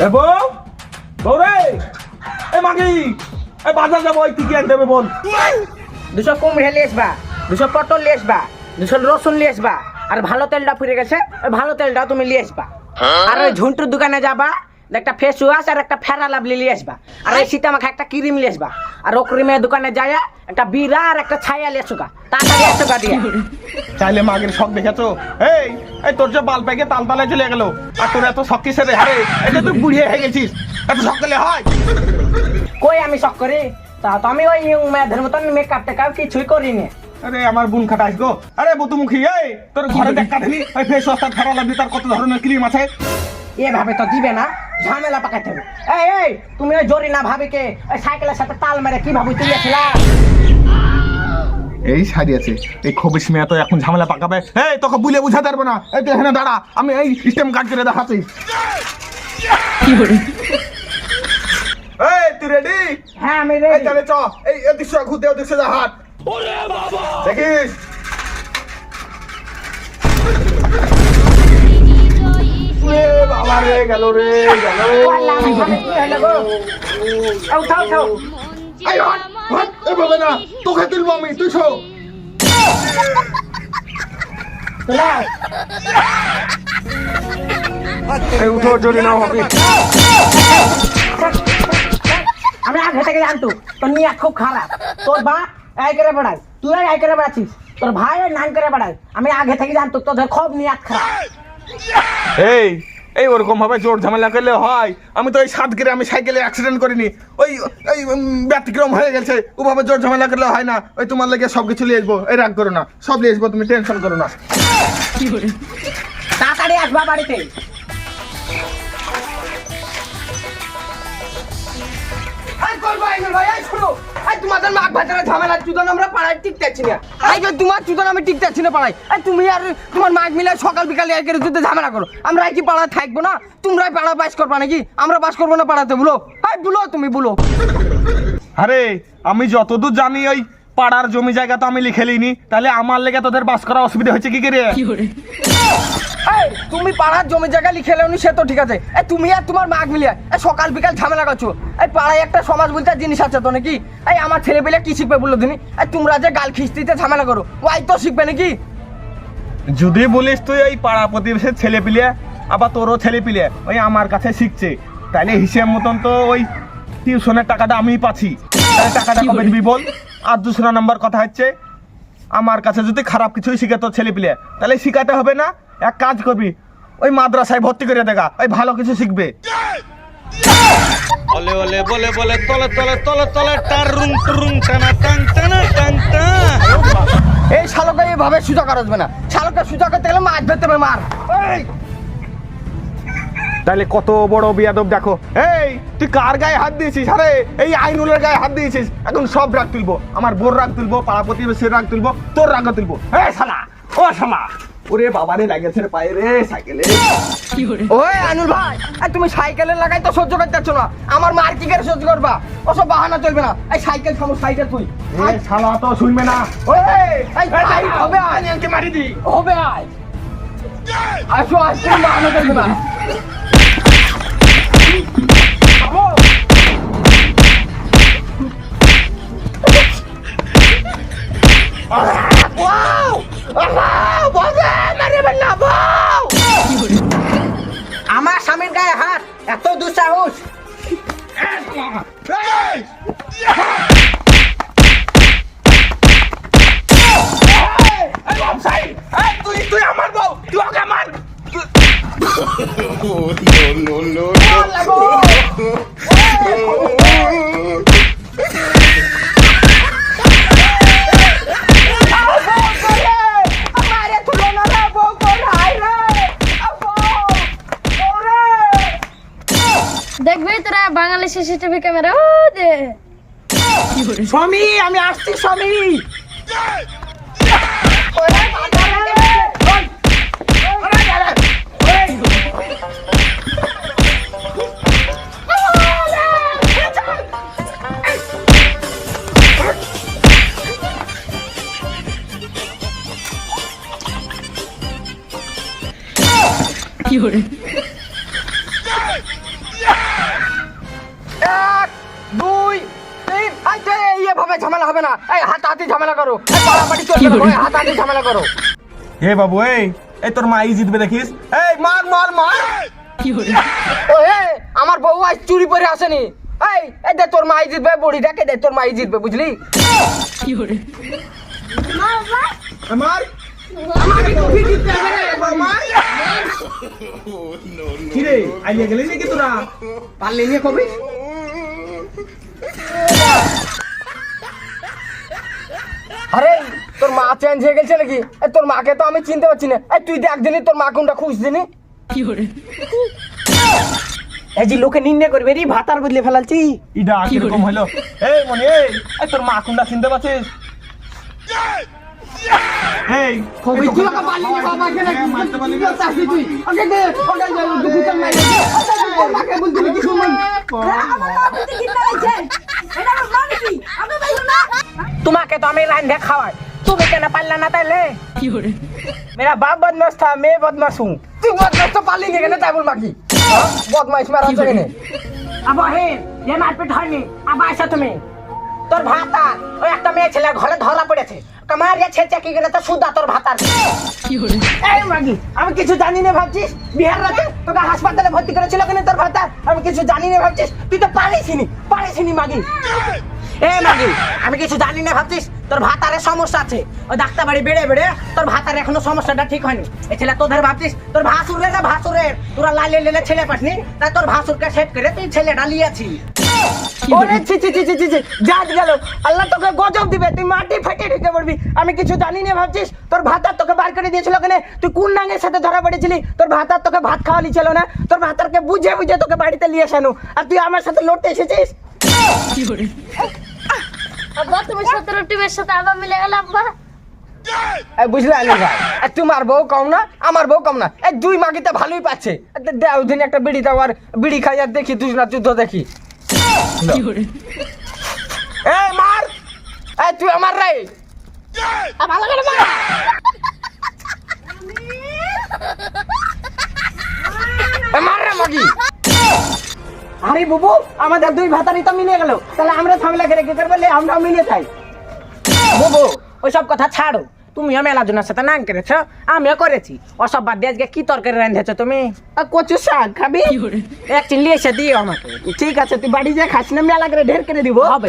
এ বউ বউ রে, এ মাগি, এ বাজার যাবো, তুই কি আনতে হবে বল। 200 কুমড়া নিয়ে আসবা, 200 পটল নিয়ে আসবা, 200 রসুন নিয়ে আসবা, আর ভালো তেলটা ফুরে গেছে ওই ভালো তেলটাও তুমি নিয়ে আসবা। আর ওই ঝুন্টুর দোকানে যাবা, একটা ফেস ওয়াশ আর একটা ফেরা লাভলি নিয়ে আসবা, আর এই শীতে আমাকে একটা ক্রিম নিয়ে আসবা। আর ও ক্রিমের দোকানে যায় একটা বিরা আর একটা ছায়া নিয়ে আসুকা, তাড়াতাড়ি 100 টাকা দিয়ে। চাইলে মাগের শখ দেখেছো? এই এই তোর যে বাল পেকে তালতালে চলে গেল, আর তোর এত শখ কিসের রে? আরে এটা তুই বুড়িয়ে হয়ে গেছিস, এত শখ করলে হয়? কই আমি শখ করি? তা তো আমি ওই মেয়েদের মতন মেকআপ টেকআপ কিছুই করিনি। আরে আমার বোন খাটাইস গো। আরে বুতুমুখী, এই তোর ঘরে দেখা দিলি ওই ফেস ওয়াশটা ফেরা লাগবি, তার কত ধরনের ক্রিম আছে। এভাবে তো দিবে না, ঝামেলা পাকাতে হবে। এই এই তুমি ওই জরি না ভাবিকে ওই সাইকেলের সাথে তাল মেরে কি ভাবি তুলেছিলা? এই সারি আছে, এই খবিস মেয়ে তো এখন ঝামেলা পাকাবে। এই তোকে বুলে বুঝাতে পারবো না, এই তুই এখানে দাঁড়া, আমি এই সিস্টেম কাজ করে দেখাচ্ছি। এই তুই রেডি? হ্যাঁ আমি এই রেডি। তাহলে চ, এই দৃশ্য ঘুরতে দৃশ্য যা হাট। দেখিস এ বাবা রে, গেল রে গেল। উঠাও উঠাও। এই হাট হাট, এভাবে না, তোকে তুলবো আমি, তুই শো। এই উঠো, জোরে নাও হবে। আমি আগে থেকে জানতো তোর নিয়ে খুব খারাপ। তোর বাপ এই করে বেড়ায়, তুই এই করে বেড়াচ্ছিস, তোর ভাই নান করে বেড়ায়। আমি আগে থেকে জানতো তোদের খুব নিয়াত খারাপ। এই এই ওরকম ভাবে জোর ঝামেলা করলে হয়? আমি তো এই 7 গিরে আমি সাইকেলে অ্যাক্সিডেন্ট করিনি, ওই ওই ব্যতিক্রম হয়ে গেছে। ওভাবে জোর ঝামেলা করলে হয় না। ওই তোমার লেগে সব কিছু নিয়ে আসবো, এই রাগ করো না, সব নিয়ে আসবো, তুমি টেনশন করো না। তাড়াতাড়ি আসবা বাড়িতে। তোমাদের মাঘ ভাতের ঝামেলা চুদন আমরা পাড়ায় টিকতেছি না। তোমার চুদন আমি টিকতেছি না পাড়ায়। তুমি আর তোমার মাঘ মিলে সকাল বিকালে একের যুদ্ধে ঝামেলা করো। আমরা কি পাড়ায় থাকবো না? তোমরাই পাড়া বাস করবা নাকি? আমরা বাস করবো না পাড়াতে? বলো বলো, তুমি বলো। আরে আমি যতদূর জানি ওই পাড়ার জমি জায়গা তো আমি লিখে লিনি, তাহলে আমার লেগে তোদের বাস করা অসুবিধা হচ্ছে কি করে? তুমি পাড়ার জমি জায়গা লিখে লেওনি সে তো ঠিক আছে, তুমি আর তোমার মাঘ মিলিয়ে সকাল বিকাল ঝামেলা করছো। এই পাড়ায় একটা সমাজ বলতে জিনিস আছে তো নাকি? এই আমার ছেলে পেলে কি শিখবে বললো দিনি? তোমরা যে গাল খিস্তিতে ঝামেলা করো, ওই তো শিখবে নাকি? যদি বলিস তুই এই পাড়া প্রতিবেশের ছেলে পিলে, আবার তোরও ছেলে পিলে ওই আমার কাছে শিখছে, তাহলে হিসেব মতন তো ওই টিউশনের টাকাটা আমি পাচ্ছি। তাহলে টাকাটা কবে দিবি বল? আর 2 নম্বর কথা হচ্ছে, আমার কাছে যদি খারাপ কিছুই শিখে তোর ছেলে পিলে, তাহলে শিখাতে হবে না। এক কাজ করবি, ওই মাদ্রাসায় ভর্তি করে দেখা, ওই ভালো কিছু শিখবে। ওলে ওলে বলে বলে তলে তলে তলে তলে টারুম টুরুম টানা টান টানা টান টান। এই শালকে এইভাবে সুজা করা যাবে না। শালকে সুজা করতে গেলে মাছ ধরতে হবে, মার। তাহলে কত বড় বিয়াদব দেখো। এই তুই কার গায়ে হাত দিয়েছিস? আরে এই আইনুলের গায়ে হাত দিয়েছিস। এখন সব রাগ তুলবো, আমার বোর রাগ তুলবো, পাড়া প্রতিবেশীর রাগ তুলবো, তোর রাগ তুলবো। এই শালা, ও শালা, ওরে বাবারে লাগেছে রে পায়ে রে সাইকেলে। ওই আনুল ভাই, তুমি সাইকেলের লাগাই তো সহ্য করতে পারছো না, আমার মার কি করে সহ্য করবা? ওসব বাহানা চলবে না। এই সাইকেল থামো, সাইকেল তুই। এই শালা তো শুনবে না। হবে আয়, মারি দি হবে আয়। আসো আসো, বাহানা চলবে না। আমার স্বামীর গায়ে হাত, এত দুঃসাহস! তুই আমার বউ, তুই ওকে মার। দেখবি তোরা বাঙালি সিসিটিভি ক্যামেরা ও দে। স্বামী আমি আসছি, স্বামী। কি এভাবে ঝামেলা হবে না, এই হাতাহাতি ঝামেলা করো, এই পাড়াপাড়ি চলবে না, এই হাতাহাতি ঝামেলা করো। হে বাবু এই এই তোর মাই জিতবে দেখিস, এই মার মার মার। ও হে, আমার বউ আজ চুরি পরে আসেনি, এই দে তোর মাই জিতবে, বড়িটাকে দে তোর মাই জিতবে, বুঝলি? মার কি রে আইয়া গেলি নাকি তোরা? পারলে নিয়ে কবি আরে তোর মা চেঞ্জ হয়ে গেছে নাকি? এই তোর মাকে তো আমি চিনতে পারছি না, এই তুই দেখ দিনি তোর মা কোনটা খুঁজছিনি। এই যে লোকে নিন্দে করবে রে ভাতার বদলে ফেলালছি। ইডা কিরকম হলো? এই মনে এই তোর মা কোনটা চিনতে পারছিস? এই কবি তুই ওকে পারলি না, বাবাকে না মারতে পারলি কি চাচ্ছিস তুই? ওকে দে, ওকে দে, দুপুর নাই তোর মাকে বলতে কি শুনলাম? তোমাকে তো আমি রান্ধে খাওয়াই, তুমি কেন পারলা না তাইলে? মেরা বাপ বদমাস থা, मैं बदमाश हूँ। তুই বদমাস তো পারলি না কেন তাই বল বাকি? বদমাইশ মারা আছে কেন? अब हे ये मारपिट হয়নি, अब আইসা তুমি। তোর ভাতার ওই একটা মেয়ে ছেলে ঘরে ধরা পড়েছে, কামারিয়া ছেঁচে কি করে তো সুদা তোর ভাতার। এই মাগি, আমি কিছু জানি না ভাবছিস? বিহার রাতে তোকে হাসপাতালে ভর্তি করেছিল কেন তোর ভাতার? আমি কিছু জানি না ভাবছিস? তুই তো পারিসনি মাগি। এই মাগি, আমি কিছু জানি না ভাবছিস? তোর ভাতারের সমস্যা আছে, ওই ডাক্তার বাড়ি বেড়ে বেড়ে তোর ভাতার এখনো সমস্যাটা ঠিক হয়নি। এই ছেলে তোদের ভাবছিস তোর ভাসুরের না ভাসুরের, তোরা লাইলে লেলে ছেলে পাসনি, তাই তোর ভাসুরকে সেট করে তুই ছেলেটা লিয়েছি। ওরে ছি ছি ছি ছি ছি ছি, জাত গেল, আল্লাহ তোকে গজব দিবে, তুই মাটি ফেটে ঢুকে পড়বি। আমি কিছু জানি না ভাবছিস? তোর ভাতার তোকে বার করে দিয়েছিল কেন? তুই কোন নাঙের সাথে ধরা পড়েছিলি? তোর ভাতার তোকে ভাত খাওয়ালি ছিল না? তোর ভাতারকে বুঝে বুঝে তোকে বাড়িতে নিয়ে আসানো, আর তুই আমার সাথে লড়তে এসেছিস? আব্বা তুমি 17 টিমের সাথে আবার মিলে গেল আব্বা। এই বুঝলে আলী ভাই, এই তোমার বউ কম না আমার বউ কম না, এই দুই মাগিতে ভালোই পাচ্ছে। দেও দিন একটা বিড়ি দাও, আর বিড়ি খাই আর দেখি তুই না যুদ্ধ দেখি। এই মার, এই তুই আমার রে, ভালো করে মার। মার রে মাগি। আরে বুবু, আমাদের দুই ভাতারই তো মিলে গেল, তাহলে আমরা ঝামেলা করে কি করবো? আমরা মিলে যাই। বুবু ওইসব কথা ছাড়ো, তুমি মেলা জনের সাথে নাং করেছো, আমিও করেছি। ওসব বাদ দিয়ে আজকে কি তরকারি রাঁধেছো তুমি? কচু শাক খাবি? এক চিল্লি এসে দিও আমাকে। ঠিক আছে, তুই বাড়ি যা খাস না, মেলা করে ঢের করে দিব। হবে।